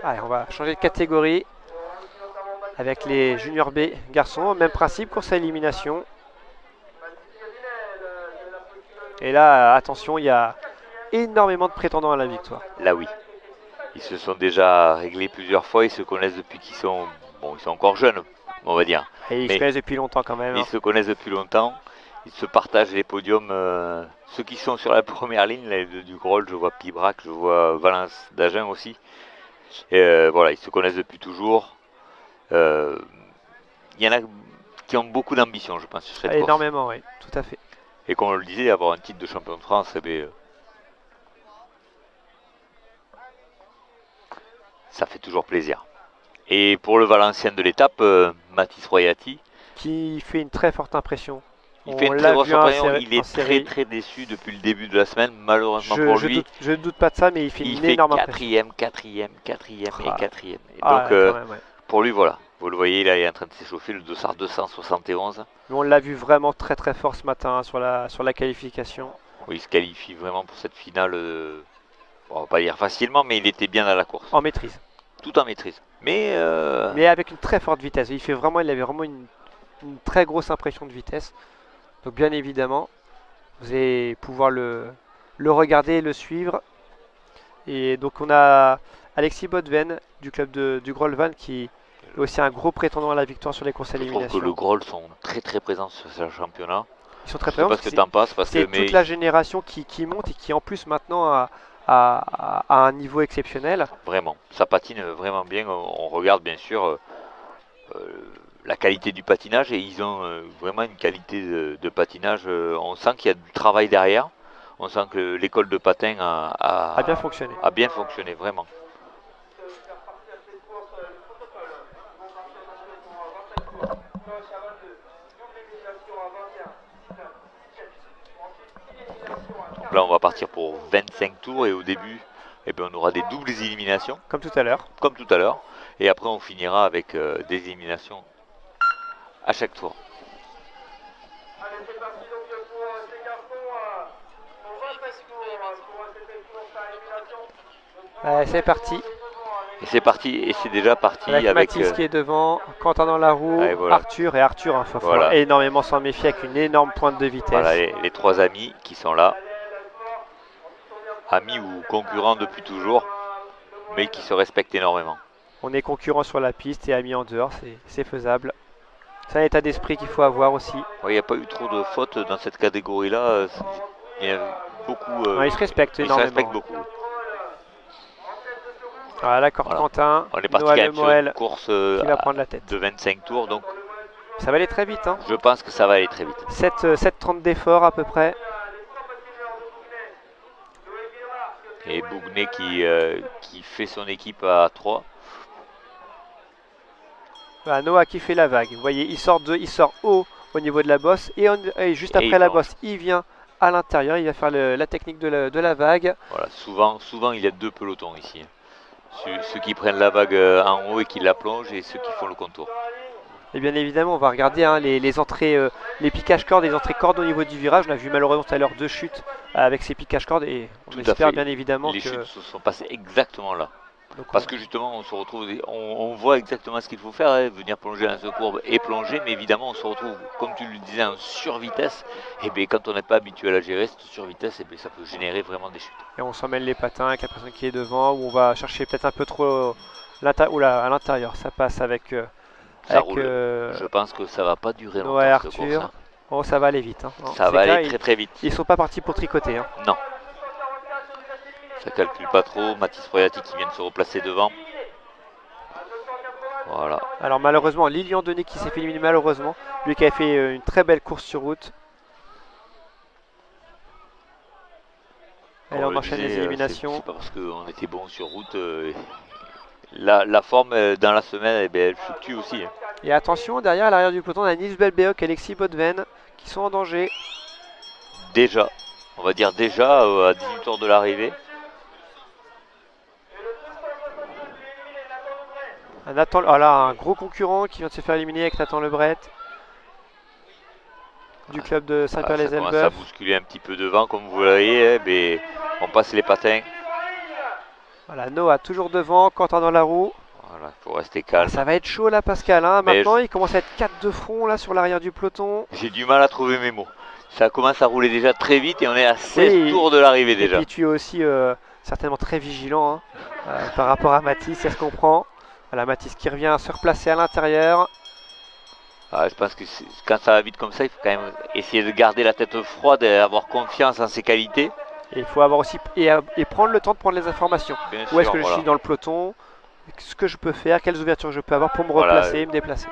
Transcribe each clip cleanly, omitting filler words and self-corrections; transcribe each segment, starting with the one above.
Allez, on va changer de catégorie avec les juniors B garçons. Même principe, course à élimination. Et là, attention, il y a énormément de prétendants à la victoire. Là oui. Ils se sont déjà réglés plusieurs fois, ils se connaissent depuis qu'ils sont... Bon, ils sont encore jeunes, on va dire. Et ils se Mais, connaissent depuis longtemps quand même. mais ils se connaissent depuis longtemps. Ils se partagent les podiums. Ceux qui sont sur la première ligne, là, du Groll, je vois Pibrac, je vois Valence d'Agen aussi. Et voilà, ils se connaissent depuis toujours. Il y en a qui ont beaucoup d'ambition, je pense, sur cette course. Énormément, oui, tout à fait. Et comme on le disait, avoir un titre de champion de France, eh bien, ça fait toujours plaisir. Et pour le Valencien de l'étape, Mathis Royati, Qui fait une très forte impression. il fait une très grosse impression. Il est très déçu depuis le début de la semaine, malheureusement pour lui. Je ne doute pas de ça, mais il fait une énorme impression. Quatrième et quatrième. Et Ah, donc, ouais, quand même, ouais. pour lui, voilà. Vous le voyez, là, il est en train de s'échauffer, le dossard 271. Mais on l'a vu vraiment très très fort ce matin hein, sur la qualification. Oui, il se qualifie vraiment pour cette finale. On va pas dire facilement, mais il était bien dans la course. En maîtrise. Tout en maîtrise. Mais avec une très forte vitesse. Il avait vraiment une très grosse impression de vitesse. Donc bien évidemment, vous allez pouvoir le regarder et le suivre. Et donc on a Alexis Bodven du club du Grolvan qui est aussi un gros prétendant à la victoire sur les courses à je trouve élimination. que le Groll sont très présents sur ce championnat. Ils sont très Je sais présents. pas ce que t'en penses, parce que C'est toute la génération qui monte et qui en plus maintenant a un niveau exceptionnel. vraiment, ça patine vraiment bien. On regarde bien sûr la qualité du patinage et ils ont vraiment une qualité de patinage. On sent qu'il y a du travail derrière. On sent que l'école de patin A bien fonctionné. A bien fonctionné, vraiment. Donc là, on va partir pour 25 tours et au début, eh bien, on aura des doubles éliminations. Comme tout à l'heure. Comme tout à l'heure. Et après, on finira avec des éliminations à chaque tour. C'est parti. Et c'est parti, et c'est déjà parti avec avec Mathis qui est devant, Quentin dans la roue, voilà. Arthur, il faut falloir énormément s'en méfier avec une énorme pointe de vitesse. Voilà les trois amis qui sont là, amis ou concurrents depuis toujours, mais qui se respectent énormément. On est concurrents sur la piste et amis en dehors, c'est faisable. C'est un état d'esprit qu'il faut avoir aussi. Il n'y a pas eu trop de fautes dans cette catégorie-là, il y a beaucoup. Ils se respectent énormément. Ils se respectent beaucoup. Voilà, l'accord Quentin, on est parti sur une course qui va prendre la tête. De 25 tours, donc ça va aller très vite. Hein. Je pense que ça va aller très vite. 7,30 d'effort à peu près. Et Bougnet qui fait son équipe à 3. Voilà, Noah qui fait la vague. Vous voyez, il sort haut au niveau de la bosse et juste après la bosse, il vient à l'intérieur. Il va faire la technique de la vague. Voilà, souvent il y a deux pelotons ici. Ceux qui prennent la vague en haut et qui la plongent et ceux qui font le contour. Et bien évidemment, on va regarder hein, les entrées, les piquages cordes et les entrées cordes au niveau du virage. On a vu malheureusement tout à l'heure 2 chutes avec ces piquages cordes et on espère bien évidemment les chutes se sont passées exactement là. Donc, parce que justement, on se retrouve, on voit exactement ce qu'il faut faire, hein, venir plonger dans cette courbe et plonger, mais évidemment, on se retrouve, comme tu le disais, en survitesse. Et bien, quand on n'est pas habitué à la gérer, cette survitesse, et bien, ça peut générer vraiment des chutes. Et on s'emmène les patins avec la personne qui est devant, où on va chercher peut-être un peu trop à l'intérieur. Ça passe avec. Ça roule. Je pense que ça va pas durer longtemps. Ouais, Arthur. Course, hein. Oh, ça va aller vite. Hein. Ça va aller très vite. Ils sont pas partis pour tricoter. Hein. Non. Ça calcule pas trop. Mathis Royati qui vient de se replacer devant. Voilà. Alors malheureusement, Lilian Denis qui s'est fait éliminer malheureusement. Lui qui avait fait une très belle course sur route. Allez, on enchaîne les éliminations. C'est pas parce qu'on était bon sur route. La forme dans la semaine, elle fluctue aussi. Hein. Et attention, derrière, à l'arrière du peloton, on a Nils Belbeok et Alexis Bodven qui sont en danger. Déjà, on va dire déjà à 18 tours de l'arrivée. Un gros concurrent qui vient de se faire éliminer avec Nathan Lebret du club de Saint-Pierre-les-Elbeuf. Ça commence à bousculer un petit peu devant, comme vous voyez, mais on passe les patins. Voilà, Noah toujours devant, Quentin dans la roue. Voilà, il faut rester calme. Ça va être chaud là, Pascal. Hein. Mais Maintenant, il commence à être 4 de front là sur l'arrière du peloton. J'ai du mal à trouver mes mots. Ça commence à rouler déjà très vite et on est à 16 Oui, tours de l'arrivée et déjà. puis tu es aussi certainement très vigilant hein, par rapport à Mathis, ça se comprend. Voilà, Mathis qui revient se replacer à l'intérieur. Ah, je pense que quand ça va vite comme ça, il faut quand même essayer de garder la tête froide et avoir confiance en ses qualités. Et il faut avoir aussi et prendre le temps de prendre les informations. Bien Où est-ce sûr, que je voilà. suis dans le peloton? Ce que je peux faire? Quelles ouvertures je peux avoir pour me Voilà. replacer, me déplacer?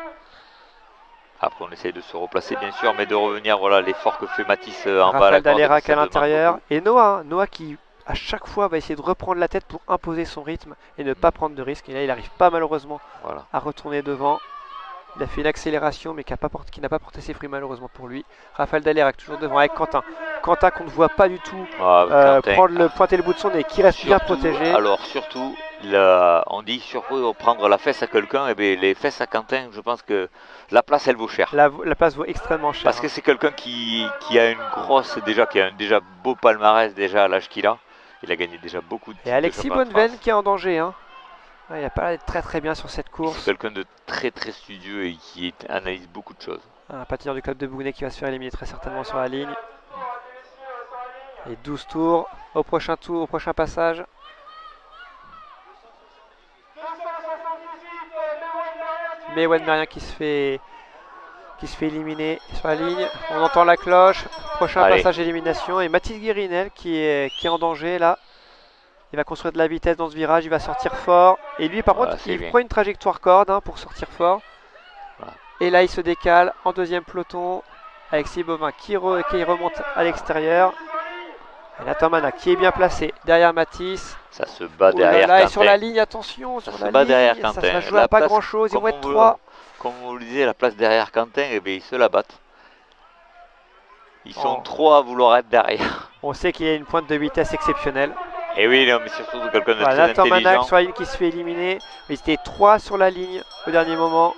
Après, on essaye de se replacer, bien sûr, mais de revenir, voilà, l'effort que fait Mathis en bas à la Raphaël corde, Dalérac ça à demande l'intérieur. beaucoup. Et Noah, hein, Noah qui à chaque fois va essayer de reprendre la tête pour imposer son rythme et ne pas prendre de risques. Et là, il n'arrive pas malheureusement Voilà. à retourner devant. Il a fait une accélération mais qui n'a pas porté ses fruits malheureusement pour lui. Raphaël Dalérac toujours devant avec Quentin. Quentin qu'on ne voit pas du tout Quentin, pointer le bout de son nez, qui reste bien protégé. Alors surtout, on dit surtout prendre la fesse à quelqu'un, et bien les fesses à Quentin, je pense que la place elle vaut cher. La place vaut extrêmement cher. Parce que c'est quelqu'un qui a une grosse, qui a un déjà beau palmarès déjà à l'âge qu'il a. Il a gagné déjà beaucoup de titres Et de Alexis champion de Bonneven France. qui est en danger. Hein. Ouais, il n'a pas l'air d'être très très bien sur cette C'est course. quelqu'un de très très studieux et qui analyse beaucoup de choses. Un patineur du club de Bougnay qui va se faire éliminer très certainement sur la ligne. Et 12 tours au prochain passage. Mais Merien qui se fait éliminer sur la ligne. On entend la cloche. Prochain Allez. passage élimination. Et Mathis Guérinel qui est en danger là. Il va construire de la vitesse dans ce virage. Il va sortir fort. Et lui par Voilà, contre c'est il bien. prend une trajectoire corde hein, pour sortir fort. Voilà. Et là il se décale en deuxième peloton. Alexis Bovin qui remonte à l'extérieur. Et Nathan Mana qui est bien placé derrière Mathis. Ça se bat Oh là derrière là, et Quentin. sur la ligne, attention, Ça sur se la bat ligne, derrière ça Quentin. se va jouer La à pas place, grand chose, ils vont comme être on 3. Comme vous le disiez, la place derrière Quentin, eh bien, ils se la battent. Ils sont Oh. 3 à vouloir être derrière. On sait qu'il y a une pointe de vitesse exceptionnelle. Et oui, non, mais c'est surtout quelqu'un de Voilà, très Nathan Manac intelligent. sur la ligne qui se fait éliminer. Ils étaient 3 sur la ligne au dernier moment.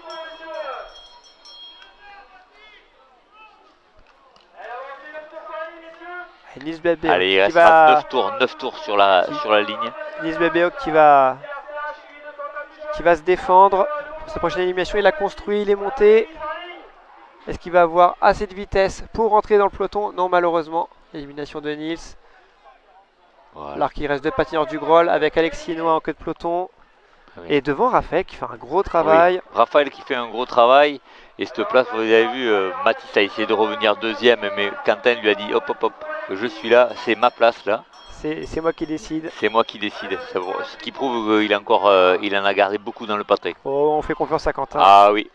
Et Nils Bébé Allez, il qui restera va 9 tours sur la ligne. Nils Bébé qui va se défendre. Pour sa prochaine élimination, il a construit, il est monté. Est-ce qu'il va avoir assez de vitesse pour rentrer dans le peloton? Non, malheureusement. Élimination de Nils. Voilà. Alors qu'il reste 2 patineurs du Groll avec Alexis Noah en queue de peloton. Oui. Et devant Raphaël qui fait un gros travail. Oui. Raphaël qui fait un gros travail. Et cette place, vous avez vu, Mathis a essayé de revenir deuxième, mais Quentin lui a dit hop, hop, hop, je suis là, c'est ma place là. C'est moi qui décide. C'est moi qui décide. Ce qui prouve qu'il il en a gardé beaucoup dans le patin. Oh, on fait confiance à Quentin. Ah oui,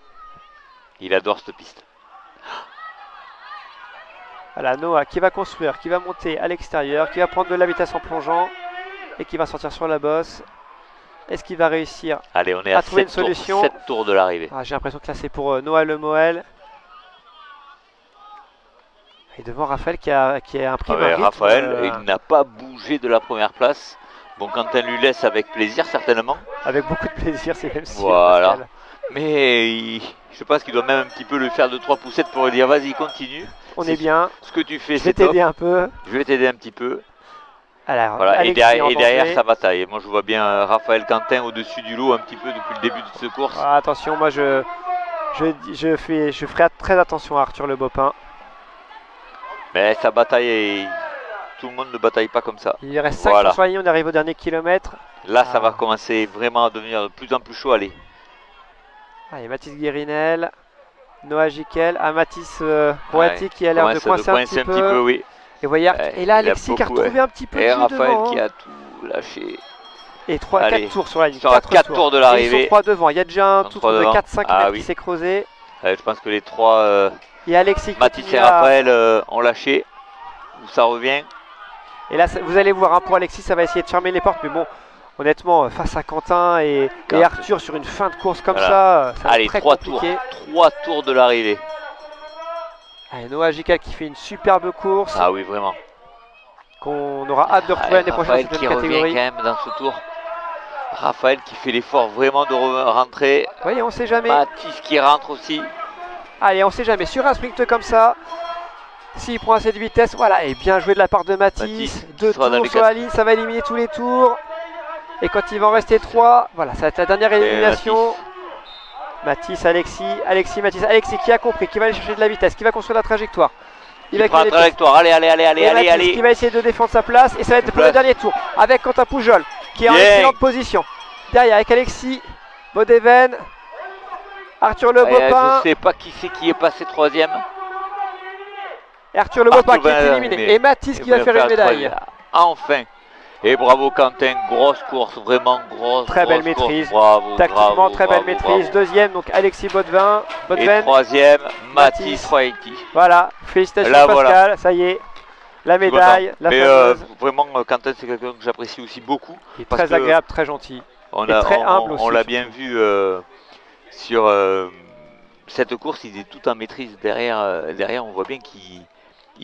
il adore cette piste. Voilà, Noah qui va construire, qui va monter à l'extérieur, qui va prendre de la vitesse en plongeant et qui va sortir sur la bosse. Est-ce qu'il va réussir? Allez, on est À à trouver 7 une tours, solution. 7 tours de l'arrivée. J'ai l'impression que là c'est pour Noah Lemoel. Et devant Raphaël qui a imprimé un rythme, Raphaël, il n'a pas bougé de la première place. Bon, Quentin lui laisse avec plaisir, certainement. avec beaucoup de plaisir, c'est même sûr. Voilà. Pascal. Mais je pense qu'il doit même un petit peu lui faire 2-3 poussettes pour lui dire vas-y, continue. On est bien. Ce que tu fais, Je vais c'est top. t'aider un peu. Je vais t'aider un petit peu. Alors, Voilà. Et Alexis en derrière, danger. ça bataille. Moi, je vois bien Raphaël Quentin au-dessus du lot un petit peu depuis le début de cette course. Ah, attention, moi je ferai très attention à Arthur Le Bopin. Mais ça bataille et tout le monde ne bataille pas comme ça. Il reste 5 Voilà. sur la ligne, on arrive au dernier kilomètre. Là, ça Ah. va commencer vraiment à devenir de plus en plus chaud. Allez. Allez, Mathis Guérinel, Noah Giquel, Mathis Rouati Ouais, qui a l'air de commence coincer un petit peu. oui. Et, voyez, Ouais, et là, il a Alexis qui a beaucoup, retrouvé un petit peu de Et jus Raphaël devant. qui Hein. a tout lâché. Et 4 Allez, tours sur la ligne. il sera 4 tours. tours de Et ils l'arrivée. sont 3 devant. Il y a déjà un Ils sont tour trois de devant. 4-5 Ah mètres oui. qui s'est creusé. Je pense que les trois, Et Alexis Mathis continue et à- Raphaël, ont lâché. Où ça revient. Et là, vous allez voir, hein, pour Alexis, ça va essayer de fermer les portes. Mais bon, honnêtement, face à Quentin et Arthur sur une fin de course comme Voilà. ça va Allez, être très 3 tours. compliqué. 3 tours de l'arrivée. Allez, Noah Giquel qui fait une superbe course. Ah oui, vraiment. Qu'on aura hâte de retrouver l'année prochaine dans Raphaël cette qui même revient catégorie. quand même dans ce tour. Raphaël qui fait l'effort vraiment de rentrer. Vous voyez, on sait jamais. Mathis qui rentre aussi. Allez, on sait jamais. Sur un sprint comme ça, s'il prend assez de vitesse, voilà, et bien joué de la part de Mathis. Mathis, 2 qui sera dans tours les sur la ligne, ça va éliminer tous les tours. Et quand il va en rester 3, voilà, ça va être la dernière élimination. Mathis, Alexis, Mathis, Alexis qui a compris, qui va aller chercher de la vitesse, qui va construire la trajectoire. Il va créer la trajectoire, allez. Qui va essayer de défendre sa place et ça va être pour le dernier tour avec Quentin Poujol qui est en excellente position. Derrière avec Alexis, Bodeven, Arthur Le Bopin. Je sais pas qui c'est qui est passé 3ème. Arthur Le Bopin qui est éliminé. Et Mathis qui va faire une médaille. Enfin. Et bravo Quentin, grosse course, vraiment grosse. Très belle maîtrise. Bravo, tactiquement, très belle maîtrise. Deuxième, donc Alexis Bodeven. Et troisième, Mathis Royetti. Voilà, félicitations là, Pascal, voilà. Ça y est. La médaille, la fameuse. Vraiment, Quentin, c'est quelqu'un que j'apprécie aussi beaucoup. Il est très agréable, très gentil. Très humble aussi. On l'a bien vu sur cette course, il est tout en maîtrise. Derrière, on voit bien qu'il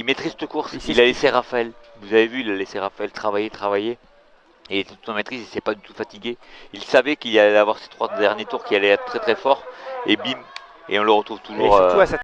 maîtrise cette course. Il a laissé Raphaël. Vous avez vu, il a laissé Raphaël travailler. Et il était tout en maîtrise, il ne s'est pas du tout fatigué. Il savait qu'il allait avoir ces 3 derniers tours qui allaient être très très forts. Et bim, et on le retrouve toujours.